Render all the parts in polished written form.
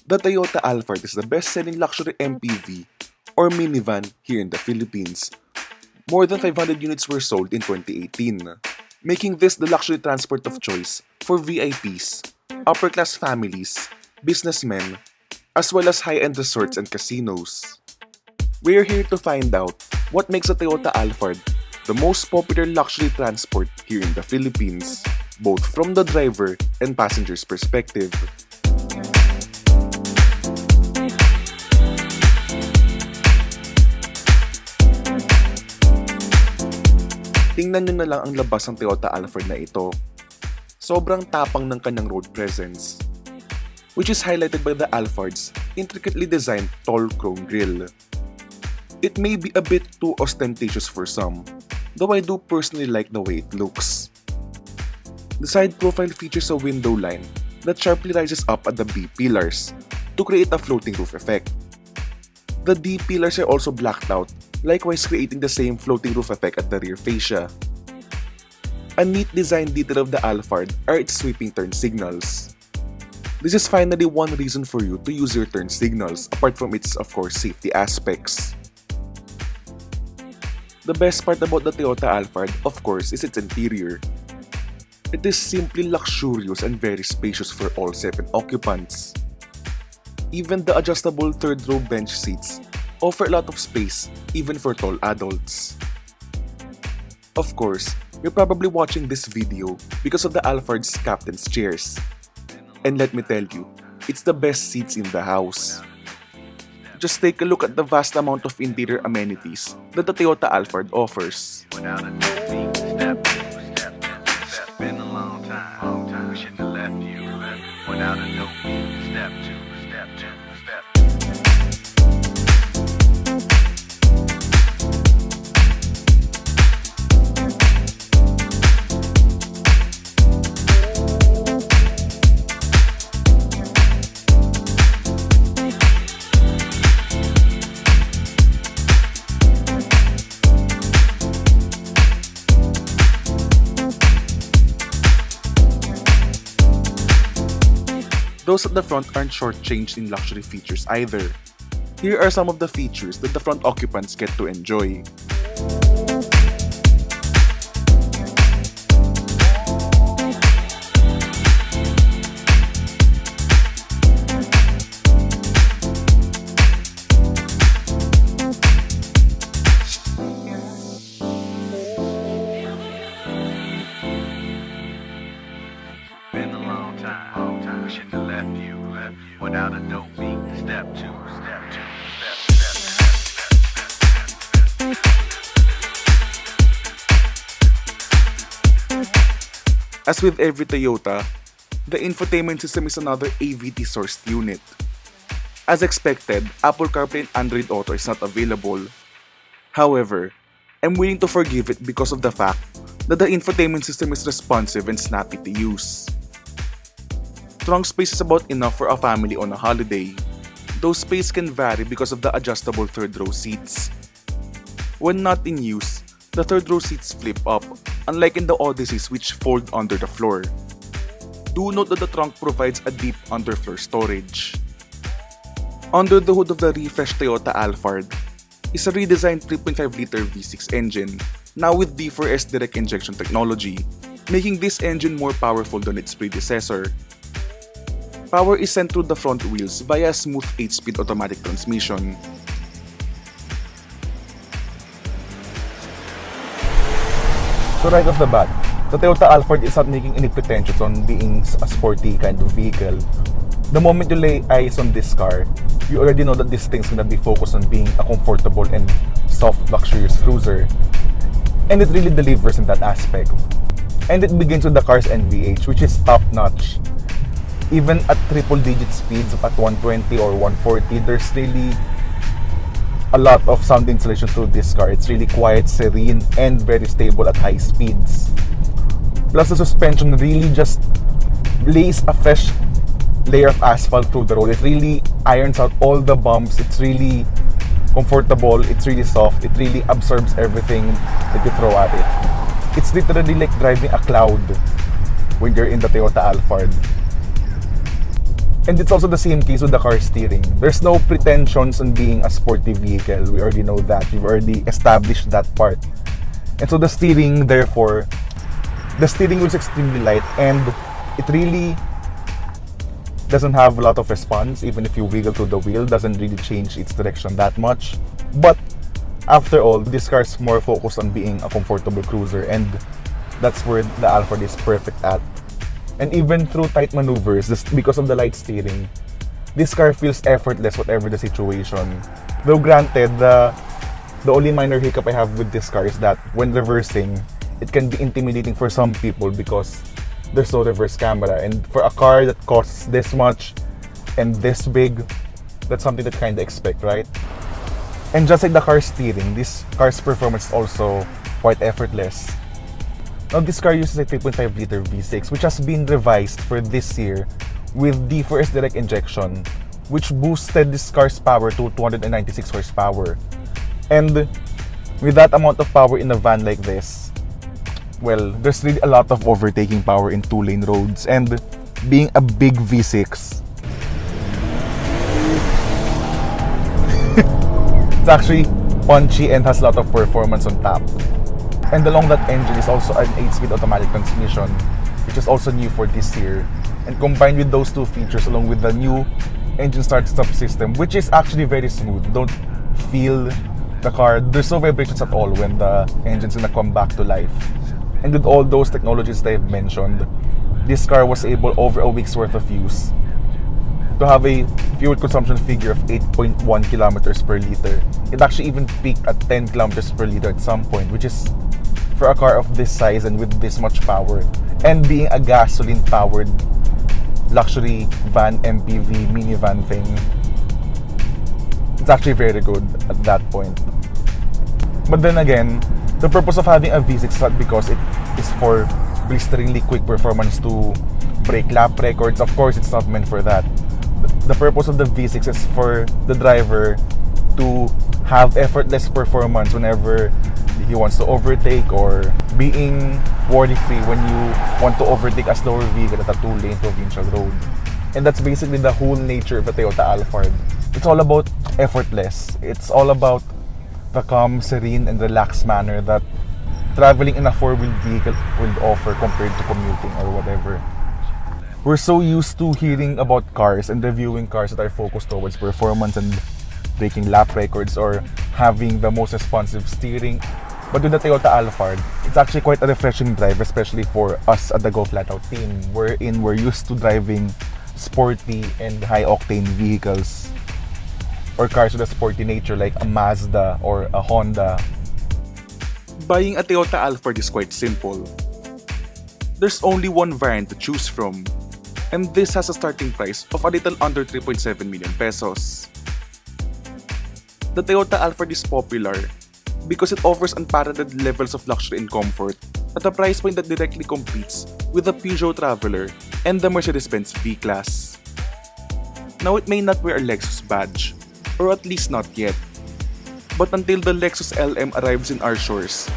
The Toyota Alphard is the best-selling luxury MPV or minivan here in the Philippines. More than 500 units were sold in 2018, making this the luxury transport of choice for VIPs, upper-class families, businessmen, as well as high-end resorts and casinos. We're here to find out what makes a Toyota Alphard the most popular luxury transport here in the Philippines, both from the driver and passenger's perspective. Tingnan nyo na lang ang labas ng Toyota Alphard na ito. Sobrang tapang ng kanyang road presence, which is highlighted by the Alphard's intricately designed tall chrome grille. It may be a bit too ostentatious for some, though I do personally like the way it looks. The side profile features a window line that sharply rises up at the B pillars to create a floating roof effect. The D pillars are also blacked out, likewise creating the same floating roof effect at the rear fascia. A neat design detail of the Alphard are its sweeping turn signals. This is finally one reason for you to use your turn signals apart from its, of course, safety aspects. The best part about the Toyota Alphard, of course, is its interior. It is simply luxurious and very spacious for all 7 occupants. Even the adjustable third row bench seats offer a lot of space even for tall adults. Of course, you're probably watching this video because of the Alphard's captain's chairs. And let me tell you, it's the best seats in the house. Just take a look at the vast amount of interior amenities that the Toyota Alphard offers. Those at the front aren't shortchanged in luxury features either. Here are some of the features that the front occupants get to enjoy. Without a dope beat, step 2, step 2, As with every Toyota, the infotainment system is another AVT sourced unit. As expected, Apple CarPlay and Android Auto is not available. However, I'm willing to forgive it because of the fact that the infotainment system is responsive and snappy to use. Trunk space is about enough for a family on a holiday, though space can vary because of the adjustable third row seats. When not in use, the third row seats flip up, unlike in the Odysseys which fold under the floor. Do note that the trunk provides a deep underfloor storage. Under the hood of the refreshed Toyota Alphard is a redesigned 3.5-liter V6 engine, now with D4S direct injection technology, making this engine more powerful than its predecessor. Power is sent through the front wheels via a smooth 8-speed automatic transmission. So right off the bat, the Toyota Alphard is not making any pretensions on being a sporty kind of vehicle. The moment you lay eyes on this car, you already know that this thing's gonna be focused on being a comfortable and soft, luxurious cruiser. And it really delivers in that aspect. And it begins with the car's NVH, which is top-notch. Even at triple-digit speeds at 120 or 140, there's really a lot of sound insulation through this car. It's really quiet, serene, and very stable at high speeds. Plus, the suspension really just lays a fresh layer of asphalt through the road. It really irons out all the bumps. It's really comfortable. It's really soft. It really absorbs everything that you throw at it. It's literally like driving a cloud when you're in the Toyota Alphard. And it's also the same case with the car steering. There's no pretensions on being a sporty vehicle. We already know that. We've already established that part. And so the steering, therefore, the steering wheel is extremely light and it really doesn't have a lot of response. Even if you wiggle to the wheel, doesn't really change its direction that much. But after all, this car is more focused on being a comfortable cruiser, and that's where the Alphard is perfect at. And even through tight maneuvers, just because of the light steering, this car feels effortless whatever the situation. Though granted, the only minor hiccup I have with this car is that when reversing, it can be intimidating for some people because there's no reverse camera. And for a car that costs this much and this big, that's something that kind of expect, right? And just like the car steering, this car's performance is also quite effortless. Now, this car uses a 3.5-liter V6, which has been revised for this year with D4S direct injection, which boosted this car's power to 296 horsepower. And with that amount of power in a van like this, well, there's really a lot of overtaking power in two-lane roads. And being a big V6, it's actually punchy and has a lot of performance on tap. And along that engine is also an 8-speed automatic transmission, which is also new for this year. And combined with those two features, along with the new engine start-stop system, which is actually very smooth. Don't feel the car, there's no vibrations at all when the engine's gonna come back to life. And with all those technologies that I've mentioned, this car was able, over a week's worth of use, to have a fuel consumption figure of 8.1 kilometers per liter. It actually even peaked at 10 kilometers per liter at some point, which is, for a car of this size and with this much power, and being a gasoline-powered luxury van, MPV, minivan thing, it's actually very good at that point. But then again, the purpose of having a V6 is not because it is for blisteringly quick performance to break lap records. Of course, it's not meant for that. The purpose of the V6 is for the driver to have effortless performance whenever he wants to overtake, or being worry-free when you want to overtake a slower vehicle at a two-lane provincial road. And that's basically the whole nature of the Toyota Alphard. It's all about effortless. It's all about the calm, serene, and relaxed manner that traveling in a four-wheel vehicle would offer compared to commuting or whatever. We're so used to hearing about cars and reviewing cars that are focused towards performance and breaking lap records or having the most responsive steering. But with the Toyota Alphard, it's actually quite a refreshing drive, especially for us at the Go Flat Out team, wherein we're used to driving sporty and high-octane vehicles or cars with a sporty nature like a Mazda or a Honda. Buying a Toyota Alphard is quite simple. There's only one variant to choose from, and this has a starting price of a little under 3.7 million pesos. The Toyota Alphard is popular because it offers unparalleled levels of luxury and comfort at a price point that directly competes with the Peugeot Traveller and the Mercedes-Benz V-Class. Now, it may not wear a Lexus badge, or at least not yet. But until the Lexus LM arrives in our shores,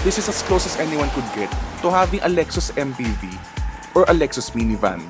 this is as close as anyone could get to having a Lexus MPV or a Lexus minivan.